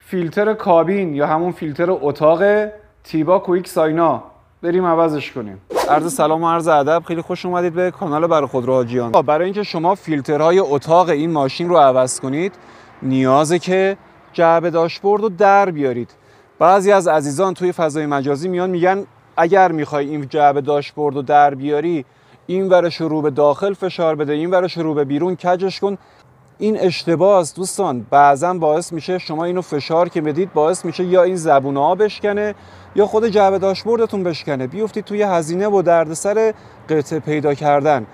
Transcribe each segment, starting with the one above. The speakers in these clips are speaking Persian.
فیلتر کابین یا همون فیلتر اتاق تیبا کویک ساینا بریم عوضش کنیم. عرض سلام و عرض ادب، خیلی خوش اومدید به کانال برای خودرو حاجیان. برای اینکه شما فیلترهای اتاق این ماشین رو عوض کنید نیازه که جعبه داشبورد رو در بیارید. بعضی از عزیزان توی فضای مجازی میان میگن اگر میخوای این جعبه داشبورد رو در بیاری این ورش رو به داخل فشار بده، این ورش رو به بیرون کجش کن. این اشتباه است دوستان. بعضا باعث میشه شما اینو فشار که بدید باعث میشه یا این زبونه ها بشکنه یا خود جعبه داشبوردتون بشکنه، بیفتید توی هزینه و دردسر قطعه پیدا کردن.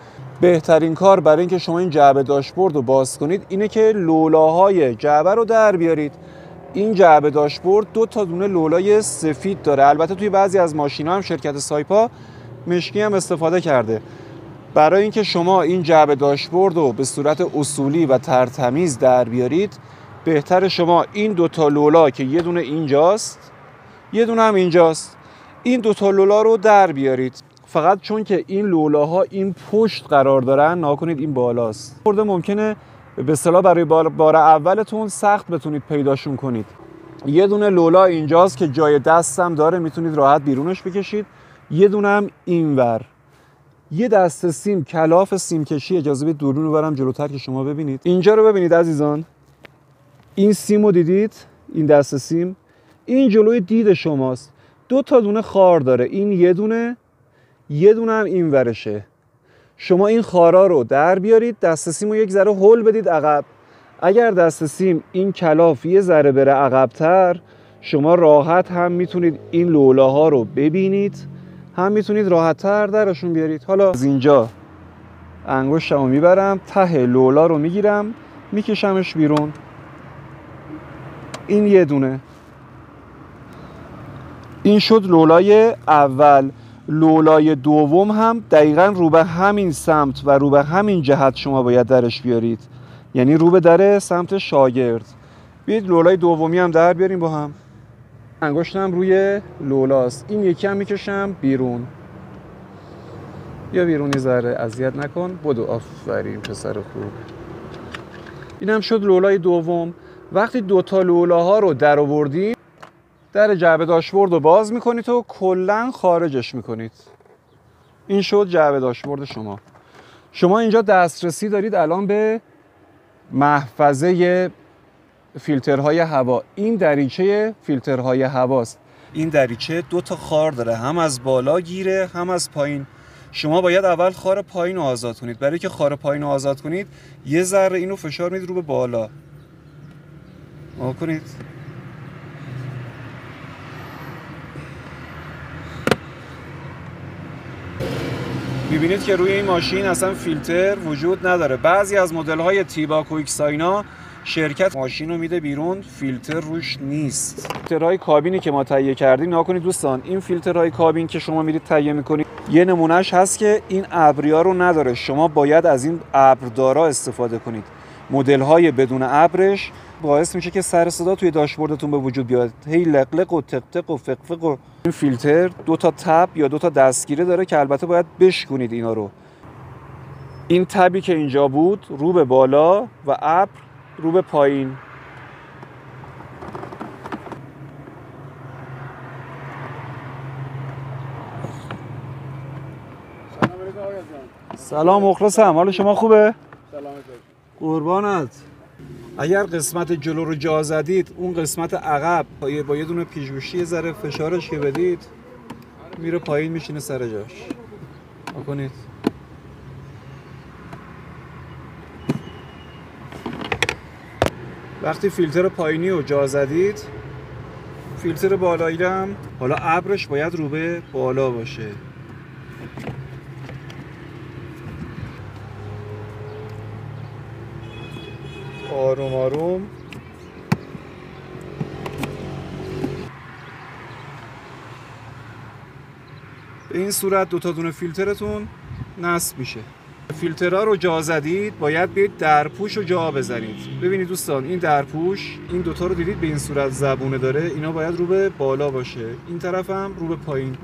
بهترین کار برای اینکه شما این جعبه داشبورد رو باز کنید اینه که لولاهای جعبه رو در بیارید. این جعبه داشبورد دو تا دونه لولای سفید داره. البته توی بعضی از ماشینا هم شرکت سایپا مشکی هم استفاده کرده. برای اینکه شما این جعبه داشبورد رو به صورت اصولی و ترتمیز در بیارید بهتر شما این دو تا لولا که یه دونه اینجاست یه دونه هم اینجاست، این دو تا لولا رو در بیارید. فقط چون که این لولاها این پشت قرار دارن ناکنید این بالاست. خورده ممکنه به اصطلاح برای بار اولتون سخت بتونید پیداشون کنید. یه دونه لولا اینجاست که جای دستم داره، میتونید راحت بیرونش بکشید. یه دونه هم اینور. یه دسته سیم کلاف سیم کشی، اجازه بدید دوربین رو برم جلوتر که شما ببینید. اینجا رو ببینید عزیزان، این سیم رو دیدید؟ این دسته سیم این جلوی دید شماست. دو تا دونه خار داره، این یه دونه هم این ورشه. شما این خارا رو در بیارید، دسته سیم رو یک ذره هول بدید عقب. اگر دسته سیم این کلاف یه ذره بره عقب‌تر شما راحت هم میتونید این لولاها رو ببینید، هم میتونید راحت‌تر درشون بیارید. حالا از اینجا انگشتمو میبرم ته لولا رو میگیرم میکشمش بیرون. این یه دونه، این شد لولای اول. لولای دوم هم دقیقاً رو به همین سمت و رو به همین جهت شما باید درش بیارید، یعنی رو به در سمت شاگرد. بیاید لولای دومی هم در بیاریم با هم. انگشتم روی لولاست، این یکی هم میکشم بیرون. یا بیرونی ذره اذیت نکن، بدو. آفرین پسر خوب. اینم شد لولای دوم. وقتی دوتا لولاها رو در آوردیم در جعبه داشبورد رو باز میکنید و کلا خارجش میکنید. این شد جعبه داشبورد شما. شما اینجا دسترسی دارید الان به محفظه فیلترهای هوا. این دریچه فیلترهای هواست. این دریچه دو تا خار داره، هم از بالا گیره هم از پایین. شما باید اول خار پایین رو آزاد کنید. برای که خار پایین رو آزاد کنید یه ذره اینو فشار میدید رو به بالا. کنید. میبینید که روی این ماشین اصلا فیلتر وجود نداره. بعضی از مدل‌های تیبا کویک ساینا شرکت ماشین رو میده بیرون فیلتر روش نیست. فیلترهای کابینی که ما تهیه کردیم ناکنید دوستان، این فیلترهای کابین که شما میرید تهیه میکنید یه نمونهش هست که این ابریا رو نداره. شما باید از این ابردارا استفاده کنید. مدل‌های بدون ابرش باعث میشه که سر صدا توی داشبوردتون به وجود بیاد، هی لقلق و تق و فقفق. و این فیلتر دو تا تب یا دو تا دستگیره داره که البته باید بشکنید اینا رو. این تبی که اینجا بود رو به بالا و ابر رو به پایین. سلام مخلصم، حال شما خوبه؟ سلامت قربانت. اگر قسمت جلو رو جا زدید اون قسمت عقب با یه دونه پیشگوشی یه ذره فشارش که بدید میره پایین میشینه سر جاش. بکنید. وقتی فیلتر پایینی رو جا زدید فیلتر بالایی هم حالا ابرش باید رو به بالا باشه. آروم آروم. به این صورت دو تا دونه فیلترتون نصب میشه. فیلترها رو جا زدید باید بیاید درپوش رو جا بزنید. ببینید دوستان این درپوش این دوتا رو دیدید به این صورت زبونه داره، اینا باید رو به بالا باشه، این طرف هم رو به پایین.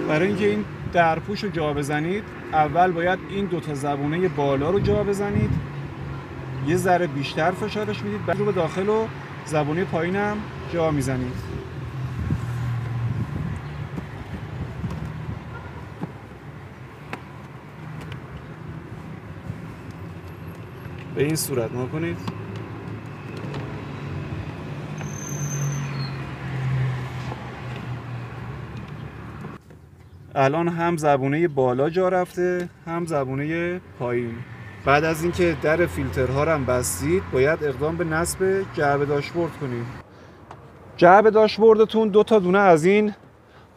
برای اینکه این درپوش رو جا بزنید اول باید این دوتا زبونه بالا رو جا بزنید، یه ذره بیشتر فشارش میدید، بعد رو به داخل و زبونه پایین هم جا میزنید. به این صورت ما کنید. الان هم زبونه بالا جا رفته هم زبونه پایین. بعد از اینکه در فیلترها رو هم بستید باید اقدام به نصب جعبه داشبورد کنید. جعبه داشبوردتون 2 تا دونه از این،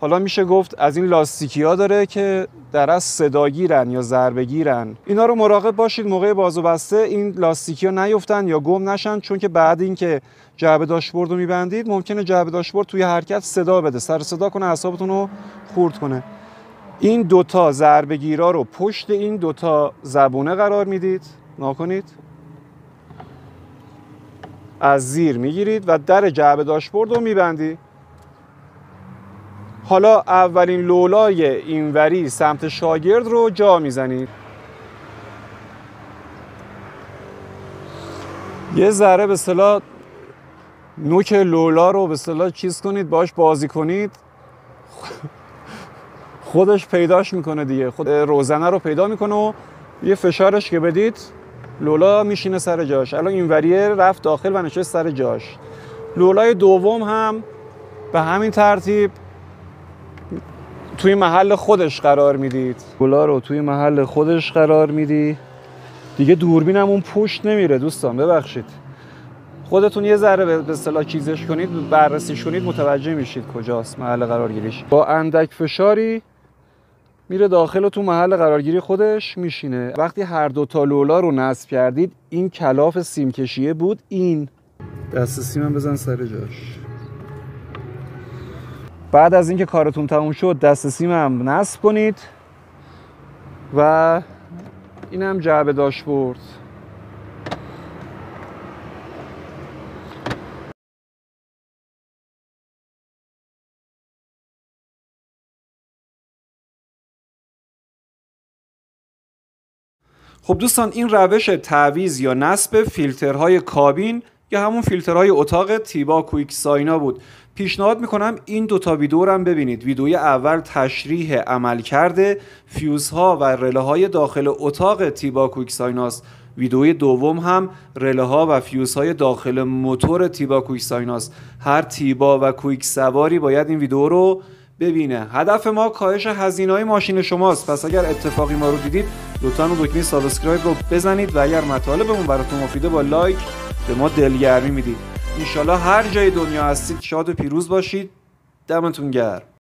حالا میشه گفت از این لاستیکی ها داره که در از صداگیرن یا ضربه گیرن. اینا رو مراقب باشید موقع باز و بسته این لاستیکی ها نیفتن یا گم نشن، چون که بعد اینکه جعبه داشبورد رو میبندید ممکنه جعبه داشبورد توی حرکت صدا بده، سر صدا کنه، اعصابتون رو خورد کنه. این 2 تا ضربه گیرا رو پشت این 2 تا زبونه قرار میدید، ناکنید. از زیر میگیرید و در جعبه داشبورد رو میبندید. حالا اولین لولای اینوری سمت شاگرد رو جا میزنید. یه ذره به اصطلاح نوک لولا رو به اصطلاح چیز کنید، باش بازی کنید، خودش پیداش میکنه دیگه، خود روزنه رو پیدا میکنه و یه فشارش که بدید لولا میشینه سر جاش. الان اینوریه رفت داخل و نشست سر جاش. لولای دوم هم به همین ترتیب توی محل خودش قرار میدید. لولا رو توی محل خودش قرار میدی دیگه. دوربینم اون پشت نمیره دوستان، ببخشید. خودتون یه ذره به اصطلاح چیزش کنید، بررسیش کنید، متوجه میشید کجاست محل قرارگیریش. با اندک فشاری میره داخل و تو محل قرارگیری خودش میشینه. وقتی هر 2 تا لولا رو نصب کردید، این کلاف سیم کشیه بود، این دست سیمم بزن سر جاش. بعد از اینکه کارتون تموم شد دست سیمم نصب کنید و اینم جعبه داشبورد. خب دوستان، این روش تعویض یا نصب فیلترهای کابین یا همون فیلترهای اتاق تیبا کویک ساینا بود. پیشنهاد میکنم این 2 تا ویدیو رو هم ببینید. ویدیوی اول تشریح عملکرد فیوزها و رله های داخل اتاق تیبا کویک سایناست. ویدیوی دوم هم رله ها و فیوزهای داخل موتور تیبا کویک سایناست. هر تیبا و کویک سواری باید این ویدیو رو ببینه. هدف ما کاهش هزینه‌های ماشین شماست. پس اگر اتفاقی ما رو دیدید لطفاً دکمه سابسکرایب رو بزنید و اگر مطالبمون براتون مفیده با لایک به ما دلگرمی میدید. ان شاءالله هر جای دنیا هستید شاد و پیروز باشید. دمتون گرم.